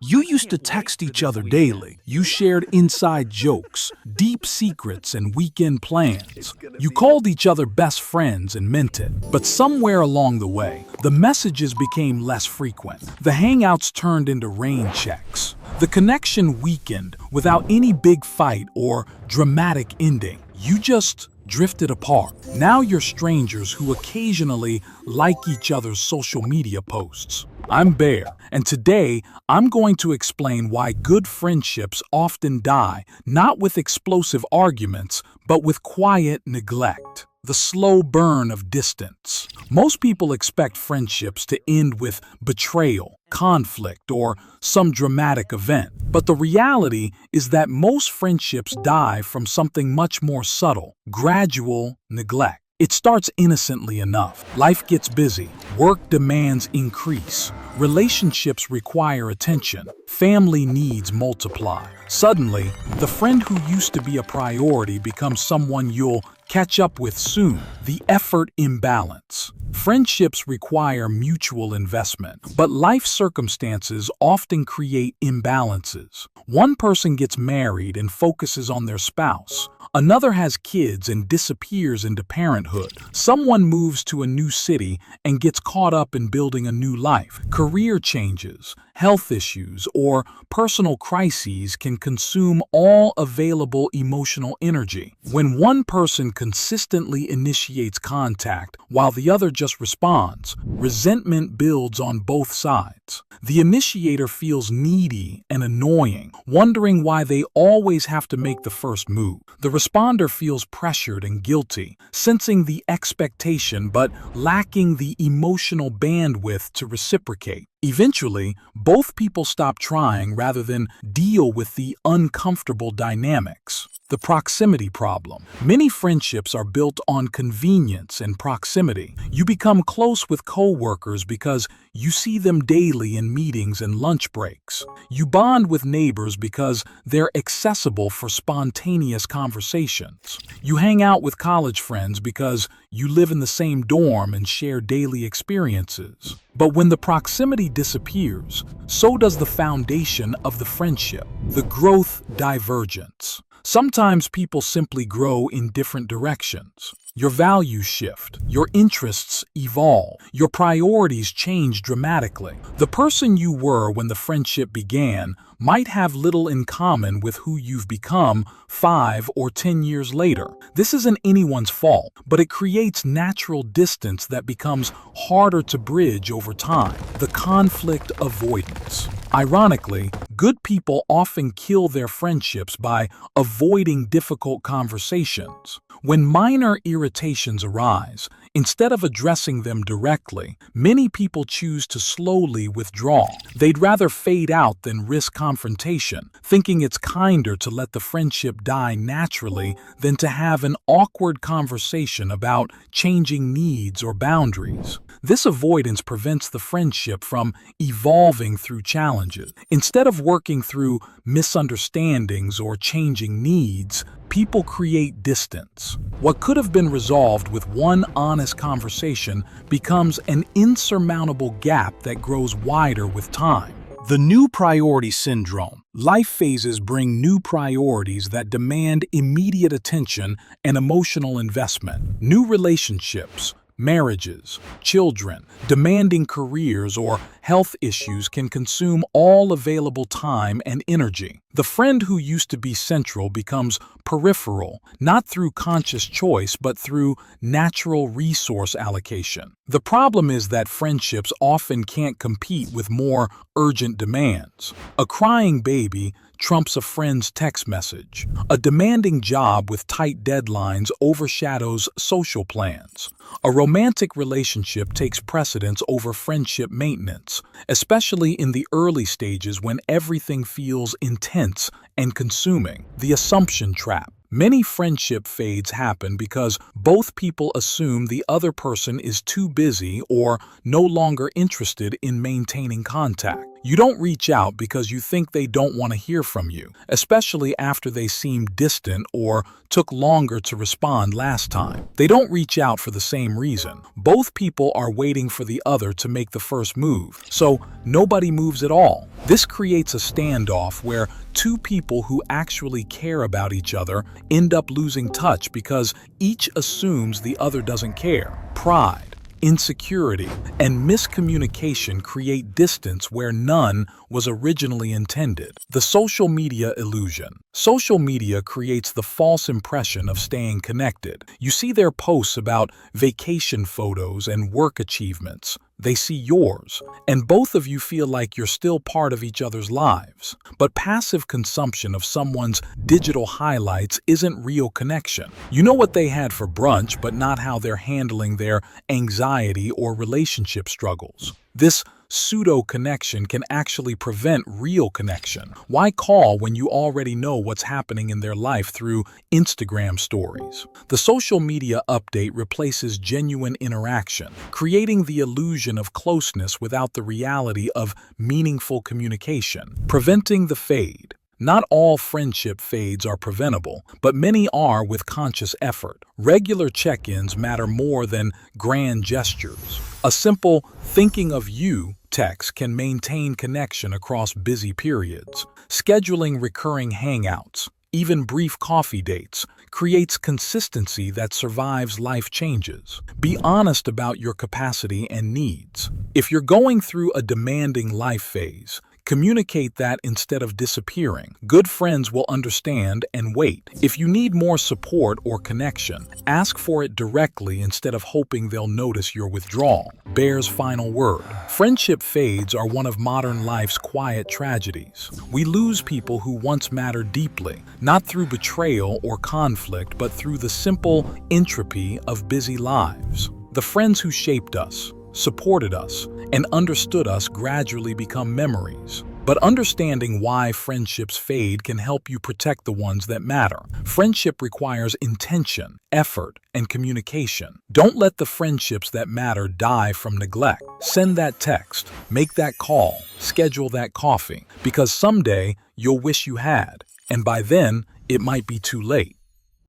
You used to text each other daily. You shared inside jokes, deep secrets, and weekend plans. You called each other best friends and meant it. But somewhere along the way, the messages became less frequent. The hangouts turned into rain checks. The connection weakened without any big fight or dramatic ending. You just drifted apart. Now you're strangers who occasionally like each other's social media posts. I'm Bear, and today I'm going to explain why good friendships often die, not with explosive arguments, but with quiet neglect. The slow burn of distance. Most people expect friendships to end with betrayal, conflict, or some dramatic event. But the reality is that most friendships die from something much more subtle: gradual neglect. It starts innocently enough. Life gets busy. Work demands increase. Relationships require attention. Family needs multiply. Suddenly, the friend who used to be a priority becomes someone you'll catch up with soon. The effort imbalance. Friendships require mutual investment, but life circumstances often create imbalances. One person gets married and focuses on their spouse. Another has kids and disappears into parenthood. Someone moves to a new city and gets caught up in building a new life. Career changes, health issues, or personal crises can consume all available emotional energy. When one person consistently initiates contact while the other just responds, resentment builds on both sides. The initiator feels needy and annoying, wondering why they always have to make the first move. The responder feels pressured and guilty, sensing the expectation but lacking the emotional bandwidth to reciprocate. Eventually, both people stop trying rather than deal with the uncomfortable dynamics. The proximity problem. Many friendships are built on convenience and proximity. You become close with coworkers because you see them daily in meetings and lunch breaks. You bond with neighbors because they're accessible for spontaneous conversations. You hang out with college friends because you live in the same dorm and share daily experiences. But when the proximity disappears, so does the foundation of the friendship, the growth divergence. Sometimes people simply grow in different directions. Your values shift, your interests evolve, your priorities change dramatically. The person you were when the friendship began might have little in common with who you've become 5 or 10 years later. This isn't anyone's fault, but it creates natural distance that becomes harder to bridge over time. The conflict avoidance. Ironically, good people often kill their friendships by avoiding difficult conversations. When minor irritations arise, instead of addressing them directly, many people choose to slowly withdraw. They'd rather fade out than risk confrontation, thinking it's kinder to let the friendship die naturally than to have an awkward conversation about changing needs or boundaries. This avoidance prevents the friendship from evolving through challenges. Instead of working through misunderstandings or changing needs, people create distance. What could have been resolved with one honest conversation becomes an insurmountable gap that grows wider with time. The new priority syndrome. Life phases bring new priorities that demand immediate attention and emotional investment. New relationships, marriages, children, demanding careers, or health issues can consume all available time and energy. The friend who used to be central becomes peripheral, not through conscious choice but through natural resource allocation. The problem is that friendships often can't compete with more urgent demands. A crying baby trumps a friend's text message. A demanding job with tight deadlines overshadows social plans. A romantic relationship takes precedence over friendship maintenance, especially in the early stages when everything feels intense and consuming. The assumption trap. Many friendship fades happen because both people assume the other person is too busy or no longer interested in maintaining contact. You don't reach out because you think they don't want to hear from you, especially after they seemed distant or took longer to respond last time. They don't reach out for the same reason. Both people are waiting for the other to make the first move, so nobody moves at all. This creates a standoff where two people who actually care about each other end up losing touch because each assumes the other doesn't care. Pride, insecurity, and miscommunication create distance where none was originally intended. The social media illusion. Social media creates the false impression of staying connected. You see their posts about vacation photos and work achievements. They see yours, and both of you feel like you're still part of each other's lives. But passive consumption of someone's digital highlights isn't real connection. You know what they had for brunch, but not how they're handling their anxiety or relationship struggles. This pseudo-connection can actually prevent real connection. Why call when you already know what's happening in their life through Instagram stories? The social media update replaces genuine interaction, creating the illusion of closeness without the reality of meaningful communication. Preventing the fade. Not all friendship fades are preventable, but many are with conscious effort. Regular check-ins matter more than grand gestures. A simple "thinking of you" text can maintain connection across busy periods. Scheduling recurring hangouts, even brief coffee dates, creates consistency that survives life changes. Be honest about your capacity and needs. If you're going through a demanding life phase, communicate that instead of disappearing. Good friends will understand and wait. If you need more support or connection, ask for it directly instead of hoping they'll notice your withdrawal. Bear's final word. Friendship fades are one of modern life's quiet tragedies. We lose people who once mattered deeply, not through betrayal or conflict, but through the simple entropy of busy lives. The friends who shaped us, supported us, and understood us gradually become memories. But understanding why friendships fade can help you protect the ones that matter. Friendship requires intention, effort, and communication. Don't let the friendships that matter die from neglect. Send that text, make that call, schedule that coffee, because someday you'll wish you had, and by then it might be too late.